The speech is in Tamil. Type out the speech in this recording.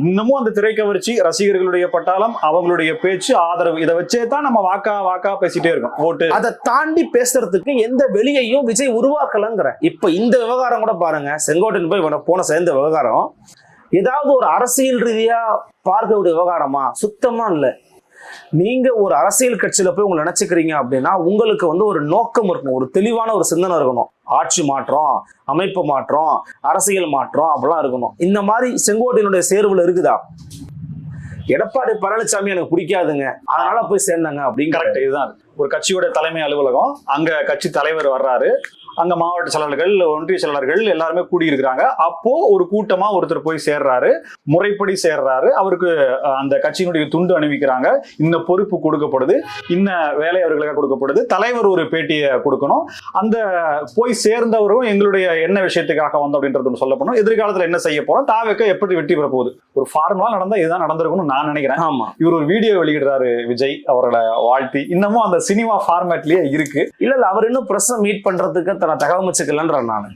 இன்னமும் அந்த திரைக்கவர்ச்சி, ரசிகர்களுடைய பட்டாளம், அவங்களுடைய பேச்சு, ஆதரவு, இதை வச்சே தான் நம்ம வாக்கா பேசிட்டே இருக்கோம். ஓட்டு அதை தாண்டி பேசுறதுக்கு எந்த வெளியையும் விஜய் உருவாக்கலங்கிற. இப்ப இந்த விவகாரம் கூட பாருங்க, செங்கோட்டையன் போய் போன சேர்ந்த விவகாரம் ஏதாவது ஒரு அரசியல் ரீதியா பார்க்கக்கூடிய விவகாரமா? சுத்தமா இல்லை. நீங்க ஒரு அரசியல் கட்சியில போய் உங்களை நினைச்சுக்கிறீங்க அப்படின்னா உங்களுக்கு ஒரு நோக்கம் இருக்கணும், ஒரு தெளிவான ஒரு சிந்தனை இருக்கணும். ஆட்சி மாற்றம், அமைப்பு மாற்றம், அரசியல் மாற்றம் அப்படிலாம் இருக்கணும். இந்த மாதிரி செங்கோட்டையனுடைய சேர்வுல இருக்குதா? எடப்பாடி பழனிசாமி எனக்கு பிடிக்காதுங்க, அதனால போய் சேர்ந்தாங்க அப்படின்னு. கரெக்ட். இதுதான் ஒரு கட்சியோட தலைமை அலுவலகம். அங்க கட்சி தலைவர் வர்றாரு, அங்க மாவட்ட செயலாளர்கள், ஒன்றிய செயலாளர்கள் எல்லாருமே கூடியிருக்கிறாங்க. அப்போ ஒரு கூட்டமா ஒருத்தர் போய் சேர்றாரு, முறைப்படி சேர்றாரு. அவருக்கு அந்த கட்சியினுடைய துண்டு அணிவிக்கிறாங்க, இன்ன பொறுப்பு கொடுக்கப்படுது, இன்ன வேலை அவர்களுக்காக கொடுக்கப்படுது, தலைவர் ஒரு பேட்டியை கொடுக்கணும். அந்த போய் சேர்ந்தவரும் எங்களுடைய என்ன விஷயத்துக்காக வந்தோம் அப்படின்றது சொல்லப்படும். எதிர்காலத்துல என்ன செய்ய போறோம், தாவேக்க எப்படி வெற்றி பெற போகுது, ஒரு ஃபார்முலா நடந்தா இதுதான் நடந்திருக்கும்னு நான் நினைக்கிறேன். ஆமா, இவர் ஒரு வீடியோ வெளியிடுறாரு விஜய் அவரோட வாழ்த்தி. இன்னமும் அந்த சினிமா ஃபார்மேட்லயே இருக்கு. இல்ல அவர் இன்னும் பிரஸ் மீட் பண்றதுக்கு தன்னை தகவமைச்சுக்கலன்ற நான்